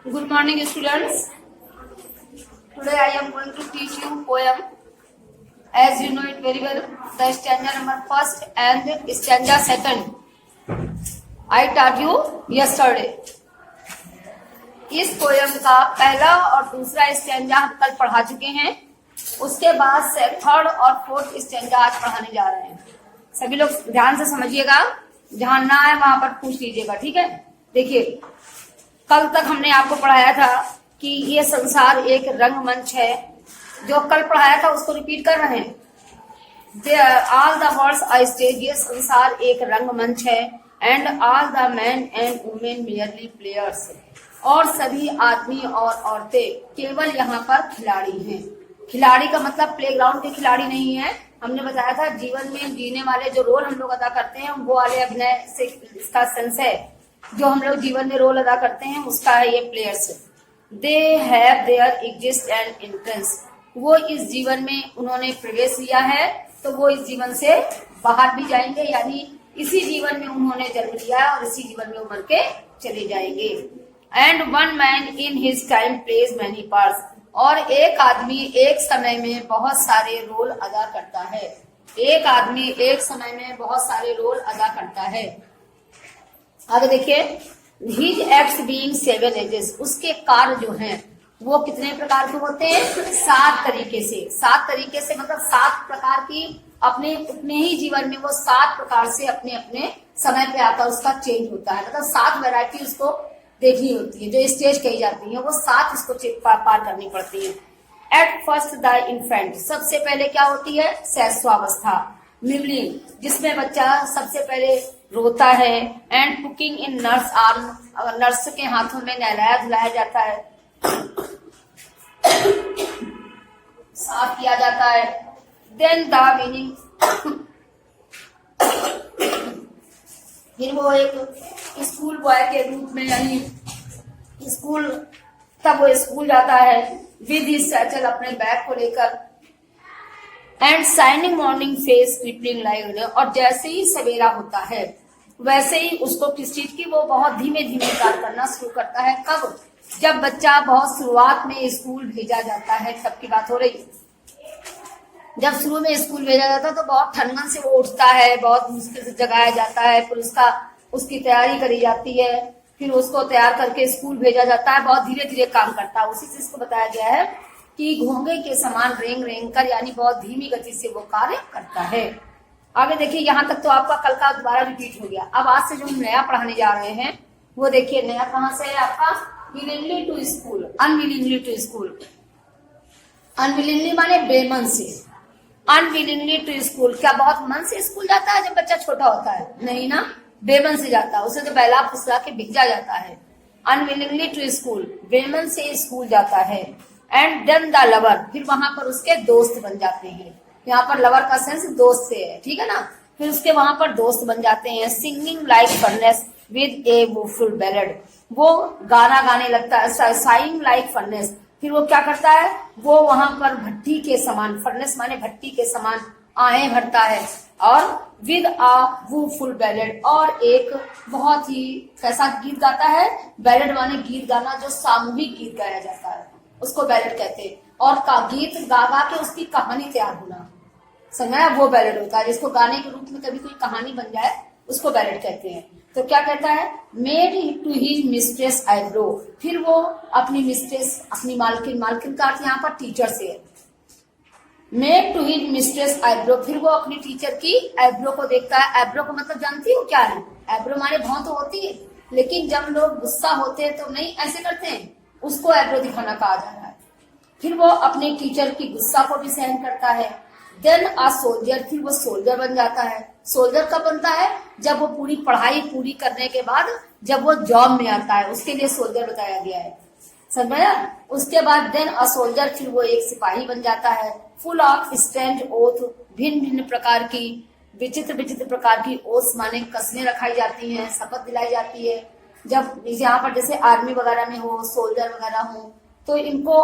Good morning, students. Today I am going to teach you poem. As you know it very well, the stanza number first and stanza second. I taught you yesterday. इस poem का पहला और दूसरा stanza हम कल पढ़ा चुके हैं। उसके बाद से थर्ड और फोर्थ स्टैंजा आज पढ़ाने जा रहे हैं। सभी लोग ध्यान से समझिएगा, जहां ना है वहां पर पूछ लीजिएगा, ठीक है। देखिए, कल तक हमने आपको पढ़ाया था कि ये संसार एक रंगमंच है। जो कल पढ़ाया था उसको रिपीट कर रहे हैं। All the world's a stage, ये संसार एक रंगमंच है। And all the men and women merely players, और सभी आदमी और औरतें केवल यहाँ पर खिलाड़ी हैं। खिलाड़ी का मतलब प्लेग्राउंड के खिलाड़ी नहीं है। हमने बताया था जीवन में जीने वाले जो रोल हम लोग अदा करते हैं वो वाले अभिनय से इसका सेंस है। जो हम लोग जीवन में रोल अदा करते हैं उसका है ये players. They have their exist and entrance, वो इस जीवन में उन्होंने प्रवेश लिया है तो वो इस जीवन से बाहर भी जाएंगे, यानी इसी जीवन में उन्होंने जन्म लिया है और इसी जीवन में उमर के चले जाएंगे। And one man in his time plays many parts, और एक आदमी एक समय में बहुत सारे रोल अदा करता है। एक आदमी एक समय में बहुत सारे रोल अदा करता है। आगे देखिए, हिज एक्ट्स बीइंग 7 एजेस, उसके कार्य जो हैं वो कितने प्रकार के होते हैं? 7 तरीके से। 7 तरीके से मतलब 7 प्रकार की अपने ही जीवन में वो 7 प्रकार से अपने अपने समय पे आकर उसका चेंज होता है। मतलब 7 वैरायटी उसको देखनी होती है। जो स्टेज कही जाती है वो 7 इसको पार करनी पड़ती है। एट फर्स्ट द इन्फेंट, सबसे पहले क्या होती है? शैशवावस्था। मिवलिंग, जिसमें बच्चा सबसे पहले रोता है। And puking in nurse arm, nurse के हाथों में नहलाया धुलाया जाता है, साफ किया जाता है। देन द मीनिंग, फिर वो एक स्कूल बॉय के रूप में, यानी स्कूल, तब वो स्कूल जाता है विद हिज सैचल, अपने बैग को लेकर। And shining morning face sleeping like, और जैसे ही सवेरा होता है वैसे ही उसको किस चीज की, वो बहुत धीमे धीमे कार्य करना शुरू करता है। कब? जब बच्चा बहुत शुरुआत में स्कूल भेजा जाता है, तब की बात हो रही है। जब शुरू में स्कूल भेजा जाता है तो बहुत ठनगन से वो उठता है, बहुत मुश्किल से जगाया जाता है, फिर उसकी तैयारी करी जाती है, फिर उसको तैयार करके स्कूल भेजा जाता है। बहुत धीरे धीरे काम करता है। उसी चीज को बताया गया है कि घोंगे के समान रेंग रेंग कर, यानी बहुत धीमी गति से वो कार्य करता है। आगे देखिए, यहाँ तक तो आपका कल का दोबारा रिपीट हो गया। अब आज से जो हम नया पढ़ाने जा रहे हैं वो देखिए नया कहाँ से है आपका? Willingly to school, unwillingly to school. Unwillingly माने बेमन से, अनविलिंगली टू स्कूल। क्या बहुत मन से स्कूल जाता है जब बच्चा छोटा होता है? नहीं ना, बेमन से जाता है। उसे तो बहला फुसला के भेजा जाता है। अनविलिंगली टू स्कूल, बेमन से स्कूल जाता है। एंड देन द लवर, फिर वहां पर उसके दोस्त बन जाते हैं। यहाँ पर लवर का सेंस दोस्त से है, ठीक है ना। फिर उसके वहां पर दोस्त बन जाते हैं। Singing like furnace with a woeful ballad, वो गाना गाने लगता है। साइंग लाइक फर्नेस, फिर वो क्या करता है? वो वहां पर भट्टी के समान, फर्नेस माने भट्टी के समान आहें भरता है। और विद आ वूफुल बैलेड, और एक बहुत ही कैसा गीत गाता है? बैलेड माने गीत गाना, जो सामूहिक गीत गाया जाता है उसको बैलेड कहते हैं। और का गीत गा गा के उसकी कहानी तैयार होना, समझा? वो बैलेड होता है। जिसको गाने के रूप में कभी कोई कहानी बन जाए उसको बैलेड कहते हैं। तो क्या कहता है? Made to his mistress eyebrow, फिर वो अपनी मिस्ट्रेस, अपनी मालकिन, मालकिन का अर्थ यहाँ पर टीचर से है। Made to his mistress eyebrow, फिर वो अपनी टीचर की आईब्रो को देखता है। आईब्रो का मतलब जानती हो क्या है? आईब्रो माने भौं तो होती है, लेकिन जब लोग गुस्सा होते हैं तो नहीं ऐसे करते हैं, उसको आईब्रो दिखाना कहा जा रहा है। फिर वो अपने टीचर की गुस्सा को भी सहन करता है। देन आ सोल्जर, फिर वो सोल्जर बन जाता है। सोल्जर कब बनता है? जब वो पूरी पढ़ाई पूरी करने के बाद जब वो जॉब में आता है, उसके लिए सोल्जर बताया गया है, समझा? उसके बाद देन अ सोल्जर, फिर वो एक सिपाही बन जाता है। फुल ऑफ स्ट्रेंज ओथ, भिन्न भिन्न प्रकार की, विचित्र विचित्र प्रकार की ओथ माने कस्में रखाई जाती हैं, शपथ दिलाई जाती है। जब यहाँ पर जैसे आर्मी वगैरह में हो, सोल्जर वगैरह हो, तो इनको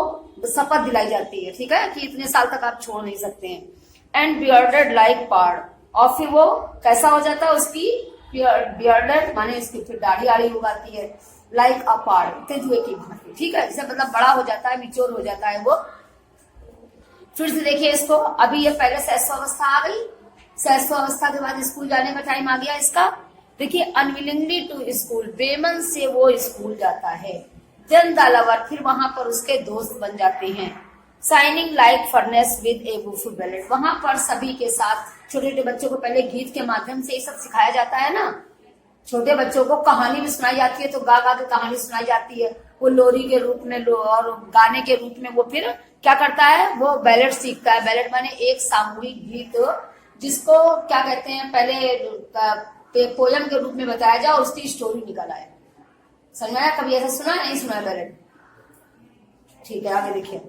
शपथ दिलाई जाती है, ठीक है, कि इतने साल तक आप छोड़ नहीं सकते हैं। एंड बियर्डेड लाइक पार्ड, और फिर वो कैसा हो जाता है? उसकी बियर्डेड माने इसकी फिर दाढ़ी आड़ी हो जाती है। लाइक अ पाड़, तेंदुए की भांति, ठीक है, जैसे मतलब बड़ा हो जाता है, मिच्योर हो जाता है वो। फिर से देखिए इसको, अभी ये पहले शैशवावस्था आ गई, शैशवावस्था के बाद स्कूल जाने का टाइम आ गया इसका। देखिए अनविलिंगली टू स्कूल, बेमन से वो स्कूल जाता है। देन द लवर, फिर वहां पर उसके दोस्त बन जाते हैं। Sighing like furnace with a woeful ballad, वहां पर सभी के साथ, छोटे छोटे बच्चों को पहले गीत के माध्यम से ये सब सिखाया जाता है ना, छोटे बच्चों को कहानी भी सुनाई जाती है, तो गा गा के कहानी सुनाई जाती है, वो लोरी के रूप में और गाने के रूप में वो फिर क्या करता है, वो बैलेट सीखता है। बैलेट माने एक सामूहिक गीत, जिसको क्या कहते हैं, पहले पोयम के रूप में बताया जाए और उसकी स्टोरी निकल आए। समझ में आया? कभी ऐसा सुना नहीं सुना बैलेट? ठीक है, आगे देखिए।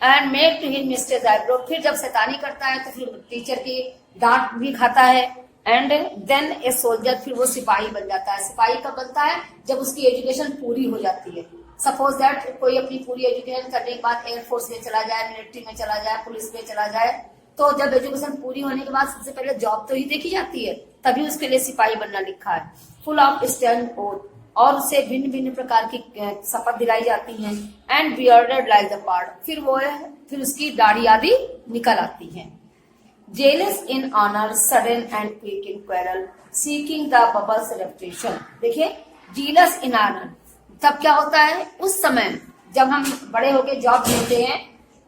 And make to him mistake eyebrow, फिर जब शैतानी करता है तो फिर टीचर की डांट भी खाता है। एंड देन ए सोल्जर, फिर वो सिपाही बन जाता है। सिपाही कब बनता है? जब उसकी एजुकेशन पूरी हो जाती है। सपोज दैट कोई अपनी पूरी एजुकेशन करने के बाद एयरफोर्स में चला जाए, मिलिट्री में चला जाए, पुलिस में चला जाए, तो जब एजुकेशन पूरी होने के बाद सबसे पहले जॉब तो ही देखी जाती है, तभी उसके लिए सिपाही बनना लिखा है। फुल ऑफ स्टैंड ओथ, और उसे भिन्न भिन्न प्रकार की शपथ दिलाई जाती हैं। And bearded like the part, फिर उसकी दाढ़ी आदि निकल आती है। Jealous in honour, sudden and quick in quarrel, seeking the bubbles reputation. देखिए जीलस इन ऑनर, तब क्या होता है, उस समय जब हम बड़े होके जॉब ढूंढते हैं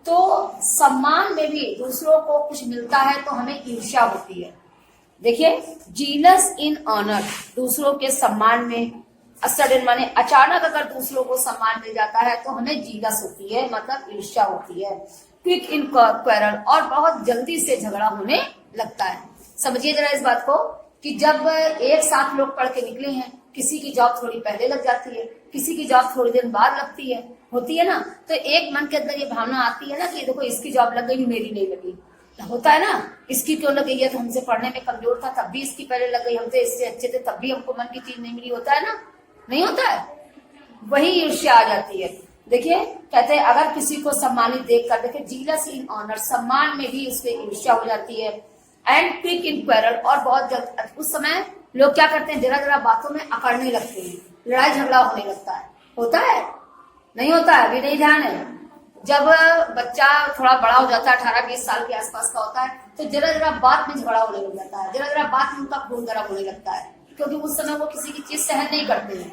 तो सम्मान में भी दूसरों को कुछ मिलता है तो हमें ईर्ष्या होती है। देखिए जीलस इन ऑनर, दूसरों के सम्मान में, सडन माने अचानक अगर दूसरों को सम्मान मिल जाता है तो हमें जीलस होती है, मतलब ईर्ष्या होती है। क्विक इन क्वेरल, और बहुत जल्दी से झगड़ा होने लगता है। समझिए जरा इस बात को कि जब एक साथ लोग पढ़ के निकले हैं, किसी की जॉब थोड़ी पहले लग जाती है, किसी की जॉब थोड़ी दिन बाद लगती है, होती है ना, तो एक मन के अंदर ये भावना आती है ना कि देखो इसकी जॉब लग गई, मेरी नहीं लगी। होता है ना, इसकी क्यों लग गई है, तो हमसे पढ़ने में कमजोर था तब भी इसकी पहले लग गई, हमसे इससे अच्छे थे तब भी हमको मन की चीज नहीं मिली। होता है ना, नहीं होता है? वही ईर्ष्या आ जाती है। देखिए कहते हैं अगर किसी को सम्मानित देखकर, देखिए जीलस इन ऑनर, सम्मान में भी उससे ईर्ष्या हो जाती है। एंड क्विक इन क्वेरल, और बहुत जल्द, उस समय लोग क्या करते हैं, जरा जरा बातों में अकड़ने लगते हैं, लड़ाई झगड़ा होने लगता है। होता है? नहीं होता है? अभी नहीं ध्यान है? जब बच्चा थोड़ा बड़ा हो जाता है, 18-20 साल के आसपास का होता है, तो जरा जरा बात में झगड़ा होने लग जाता है, जरा जरा बात में उनका खून गर्म होने लगता है, क्योंकि उस समय वो किसी की चीज सहन नहीं करते हैं।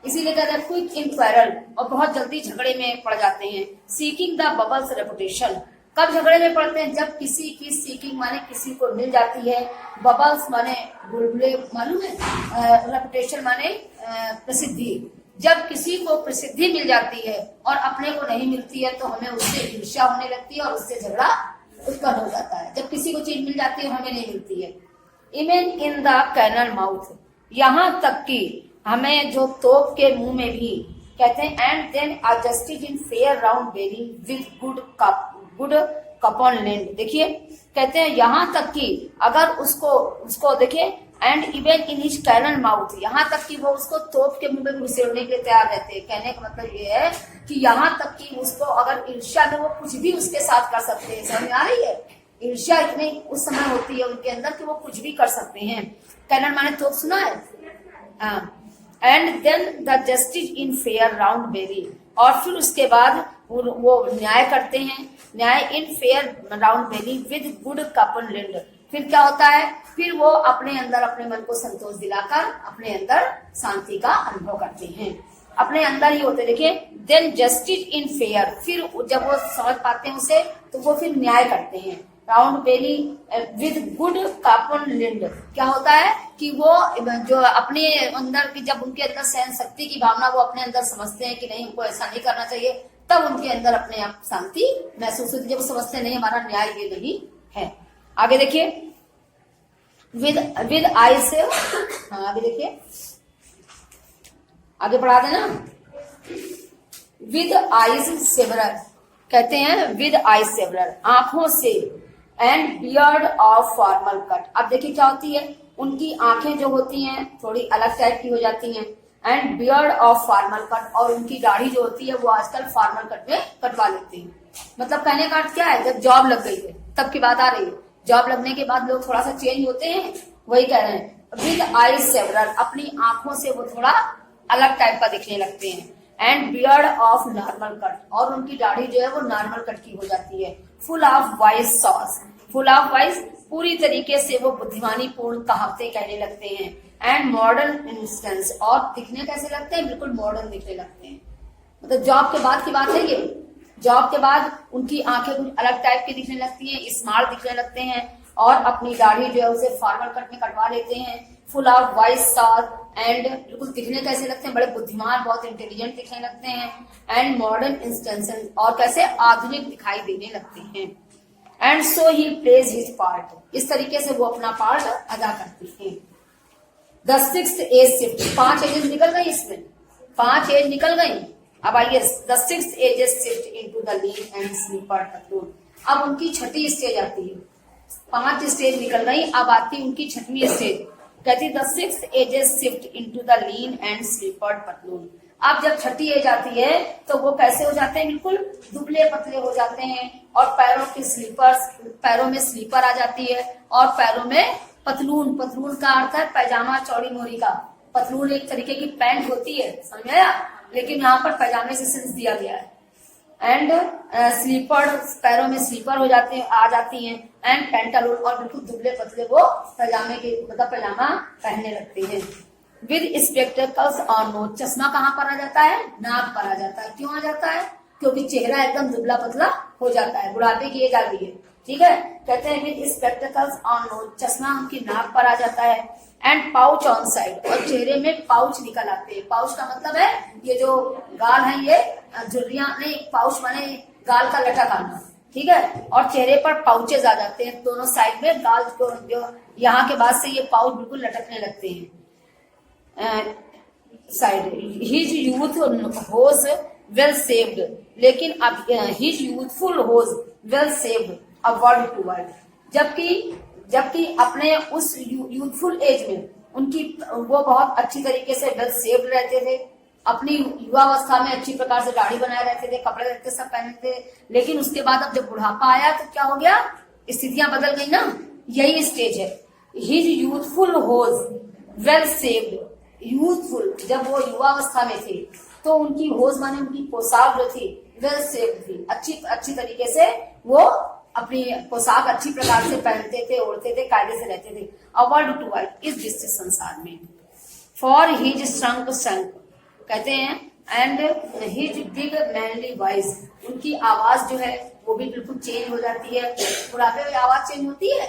इसीलिए कहते हैं क्विक इन क्वेरल, और बहुत जल्दी झगड़े में पड़ जाते हैं। सीकिंग द बबल्स रेपुटेशन, कब झगड़े में पड़ते हैं, जब किसी की सीकिंग माने किसी को मिल जाती है, बबल्स माने बुलबुले, मालूम है, रेपुटेशन माने प्रसिद्धि। जब किसी को प्रसिद्धि मिल जाती है और अपने को नहीं मिलती है तो हमें उससे ईर्ष्या होने लगती है और उससे झगड़ा उत्पन्न हो जाता है। जब किसी को चीज मिल जाती है हमें नहीं मिलती है। Even in the cannon mouth, यहाँ तक कि हमें जो तोप के मुंह में भी, कहते हैं and then a justice in fair round belly with good capon lined. देखिए कहते हैं यहाँ तक कि अगर उसको देखिए, and even in his cannon mouth, यहाँ तक कि वो उसको तोप के मुंह में घुसेड़ने के लिए तैयार रहते हैं। कहने का मतलब ये है कि यहाँ तक कि उसको अगर ईर्ष्या में वो कुछ भी उसके साथ कर सकते हैं। समझ आ रही है? ईर्ष्या इतनी उस समय होती है उनके अंदर कि वो कुछ भी कर सकते हैं। कैनल माने तोप, सुना है? हाँ। And then the justice in fair round belly, और फिर उसके बाद वो न्याय करते हैं, न्याय in fair round belly with good capon lined. फिर क्या होता है, फिर वो अपने अंदर अपने मन को संतोष दिलाकर अपने अंदर शांति का अनुभव करते हैं, अपने अंदर ही होते। देखिए देन जस्टिस इन फेयर, फिर जब वो समझ पाते हैं उसे तो वो फिर न्याय करते हैं। Round belly with good capon lined, क्या होता है कि वो जो अपने अंदर की, जब उनके अंदर सहन शक्ति की भावना वो अपने अंदर समझते हैं कि नहीं हमको ऐसा नहीं करना चाहिए, तब उनके अंदर अपने आप शांति महसूस होती है। जब वो समझते नहीं हमारा न्याय ये नहीं है। आगे देखिए विद आई से, हाँ आगे देखिए, आगे पढ़ा देना। विद आईज सेवरर, कहते हैं विद आईज सेवरर, आंखों से, and beard of formal cut. अब देखिए क्या होती है, उनकी आंखें जो होती हैं थोड़ी अलग टाइप की हो जाती हैं, and beard of formal cut, और उनकी दाढ़ी जो होती है वो आजकल फॉर्मल कट में कटवा लेते हैं। मतलब कहने का अर्थ क्या है, जब जॉब लग गई है तब की बात आ रही है, जॉब लगने के बाद लोग थोड़ा सा चेंज होते हैं, वही कह रहे हैं। विद आई सेवरल, अपनी आंखों से वो थोड़ा अलग टाइप का दिखने लगते हैं। And beard of normal cut, और उनकी दाढ़ी जो है वो नॉर्मल कट की हो जाती है। Full of wise sauce, full of wise पूरी तरीके से वो बुद्धिमानी पूर्ण कहावतें कहने लगते हैं। एंड मॉडर्न इंस्टेंस, और दिखने कैसे लगते हैं, बिल्कुल मॉडर्न दिखने लगते हैं। मतलब जॉब के बाद की बात है ये, जॉब के बाद उनकी आंखें कुछ अलग टाइप की दिखने लगती हैं, स्मार्ट दिखने लगते हैं, और अपनी दाढ़ी जो है उसे फॉर्मल कट में कटवा लेते हैं। Full of wise sauce and बिल्कुल दिखने कैसे लगते हैं, बड़े बुद्धिमान, बहुत इंटेलिजेंट दिखने लगते हैं। एंड मॉडर्न इंस्टेंसेस, और कैसे आधुनिक दिखाई देने लगते हैं। And so he plays his part, इस तरीके से वो अपना पार्ट अदा करते हैं। The sixth age shift, 5 ages निकल गई, इसमें 5 एज निकल गई। अब आइए the sixth age shift into the lean and slipper पतलून। अब उनकी छठी स्टेज आती है, 5 स्टेज निकल गई, अब आती उनकी छठवीं स्टेज। कहती the sixth age shift into the lean and slippered पतलून। अब जब छठी एज आती है तो वो कैसे हो जाते हैं, बिल्कुल दुबले पतले हो जाते हैं, और पैरों की स्लीपर्स, पैरों में स्लीपर आ जाती है, और पैरों में पतलून, पतलून का अर्थ है पैजामा चौड़ी मोरी का। पतलून एक तरीके की पैंट होती है, समझ आया, लेकिन यहाँ पर पैजामे से सेंस दिया गया है। एंड स्लीपर, पैरों में स्लीपर हो जाते हैं, आ जाती हैं। एंड पेंटालून, और बिल्कुल दुबले पतले वो पैजामे के मतलब पैजामा पहनने लगते हैं। विद स्पेक्टेकल्स ऑन नोज, चश्मा कहाँ पर आ जाता है, नाक पर आ जाता है। क्यों आ जाता है, क्योंकि चेहरा एकदम दुबला पतला हो जाता है, बुढ़ापे की एज आ गई है, ठीक है। कहते हैं विद स्पेक्टेकल्स ऑन नोज, चश्मा उनकी नाक पर आ जाता है। एंड पाउच ऑन साइड, और चेहरे में पाउच निकल आते हैं। पाउच का मतलब है ये जो गाल है, ये झुर्रियां नहीं, पाउच माने गाल का लटक आना, ठीक है। और चेहरे पर पाउचेज आ जाते हैं दोनों साइड में, गाल को जो यहाँ के बाद से ये पाउच बिल्कुल लटकने लगते हैं side. His youth hose well saved, लेकिन अब his youthful hose well saved a world too wide, जबकि अपने उस यूथफुल एज में उनकी वो बहुत अच्छी तरीके से वेल सेव्ड रहते थे। अपनी युवावस्था में अच्छी प्रकार से दाढ़ी बनाए रहते थे, कपड़े रहते सब पहनते थे, लेकिन उसके बाद अब जब बुढ़ापा आया तो क्या हो गया, स्थितियां बदल गई ना, यही स्टेज है। His youthful hose well saved, youthful जब वो युवावस्था में थे तो उनकी होज माने उनकी पोशाक जो थी वेल सेव्ड थी, अच्छी तरीके से वो अपनी पोशाक अच्छी प्रकार से पहनते थे, ओढ़ते थे, कायदे से रहते थे। अवर्ड टू वर्ड इस जिससे संसार में। फॉर हिज श्रंक श्रंक, कहते हैं and his big manly voice, उनकी आवाज जो है वो भी बिल्कुल चेंज हो जाती है। बुढ़ापे में आवाज चेंज होती है,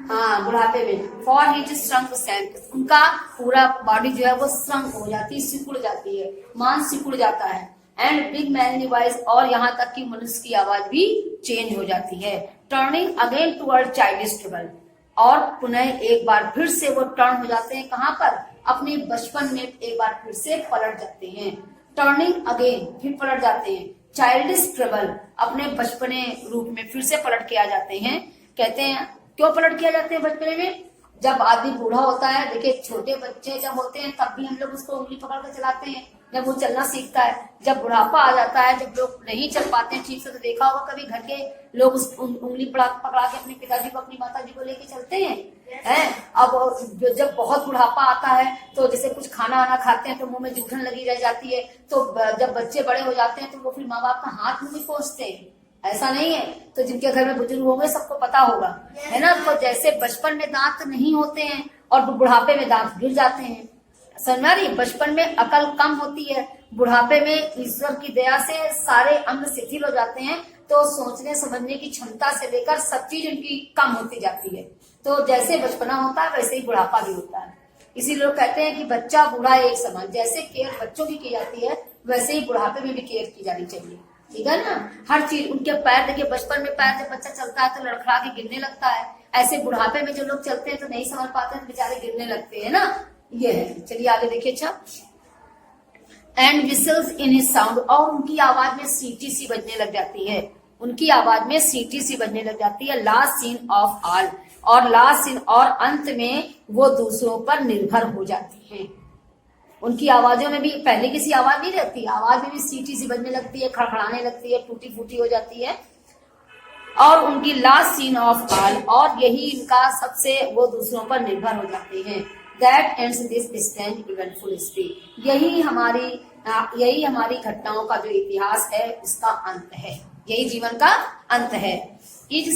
हाँ बुढ़ापे में। फॉर हिज श्रंक श्रंक, उनका पूरा बॉडी जो है वो श्रंक हो जाती है, सिकुड़ जाती है, मांस सिकुड़ जाता है। एंड बिग मैनली वॉइस, और यहाँ तक कि मनुष्य की आवाज भी चेंज हो जाती है। Turning again toward childish trouble, और पुनः एक बार फिर से वो टर्न हो जाते हैं, कहाँ पर, अपने बचपन में एक बार फिर से पलट जाते हैं। टर्निंग अगेन, फिर पलट जाते हैं। चाइल्डिश ट्रबल, अपने बचपने रूप में फिर से पलट के आ जाते हैं। कहते हैं क्यों पलट के आ जाते हैं बचपने में, जब आदमी बूढ़ा होता है, देखिए छोटे बच्चे जब होते हैं तब भी हम लोग उसको उंगली पकड़ कर चलाते हैं, जब वो चलना सीखता है। जब बुढ़ापा आ जाता है, जब लोग नहीं चल पाते हैं ठीक से, तो देखा होगा कभी घर के लोग उस उंगली पकड़ा के अपने पिताजी को, अपनी माताजी को लेके चलते हैं। अब जब बहुत बुढ़ापा आता है तो जैसे कुछ खाना वाना खाते हैं तो मुंह में जूठन लगी रह जाती है, तो जब बच्चे बड़े हो जाते हैं तो वो फिर माँ बाप का हाथ मुंह में पोंछते हैं, ऐसा नहीं है। तो जिनके घर में बुजुर्ग होंगे सबको पता होगा, है ना। तो जैसे बचपन में दांत नहीं होते हैं और बुढ़ापे में दांत गिर जाते हैं, समझ रही, बचपन में अकल कम होती है, बुढ़ापे में ईश्वर की दया से सारे अंग शिथिल हो जाते हैं, तो सोचने समझने की क्षमता से लेकर सब चीज उनकी कम होती जाती है। तो जैसे बचपना होता है वैसे ही बुढ़ापा भी होता है। इसी लोग कहते हैं कि बच्चा बूढ़ा एक समान, जैसे केयर बच्चों की की जाती है वैसे ही बुढ़ापे में भी केयर की जानी चाहिए, ठीक है ना। हर चीज, उनके पैर देखिए, बचपन में पैर जब बच्चा चलता है तो लड़खड़ा के गिरने लगता है, ऐसे बुढ़ापे में जो लोग चलते हैं तो नहीं समझ पाते हैं, बेचारे गिरने लगते हैं ना, ये है। चलिए आगे देखिए। अच्छा, and whistles in his sound, और उनकी आवाज में सीटी सी बजने लग जाती है, उनकी आवाज में सीटी सी बजने लग जाती है। लास्ट सीन ऑफ ऑल, और लास्ट सीन, और अंत में वो दूसरों पर निर्भर हो जाती है। उनकी आवाजों में भी पहले किसी आवाज नहीं रहती, आवाज में भी सीटी सी बजने लगती है, खड़खड़ाने लगती है, टूटी फूटी हो जाती है। और उनकी लास्ट सीन ऑफ ऑल, और यही इनका सबसे, वो दूसरों पर निर्भर हो जाते हैं। That ends this strange eventful history. यही हमारी घटनाओं का जो इतिहास है उसका अंत है, यही जीवन का अंत है। Is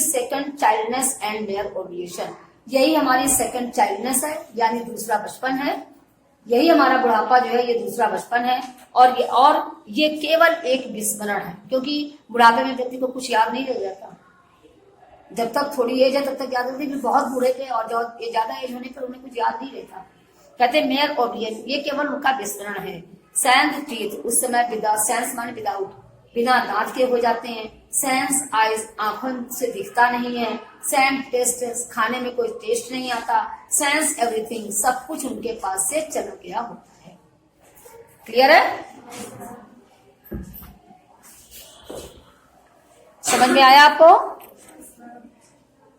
second childishness and their oblivion. यही हमारी सेकंड चाइल्डनेस है, यानी दूसरा बचपन है। यही हमारा बुढ़ापा जो है ये दूसरा बचपन है। और ये केवल एक विस्मरण है, क्योंकि बुढ़ापे में व्यक्ति को कुछ याद नहीं रह जाता। जब तक थोड़ी एज है तब तक याद रहती है, बहुत बूढ़े थे और जब ज्यादा एज होने पर उन्हें कुछ याद नहीं रहता। कहते मेयर ओबियन, ये केवल उनका विस्मरण है। सैंस टीथ, उस समय विदाउट, सैंस माने विदाउट, बिना दांत के हो जाते हैं। सेंस आइज, आंखों से दिखता नहीं है। सेंस टेस्ट, खाने में कोई टेस्ट नहीं आता। सेंस एवरीथिंग, सब कुछ उनके पास से चला गया होता है। क्लियर है? समझ में आया आपको?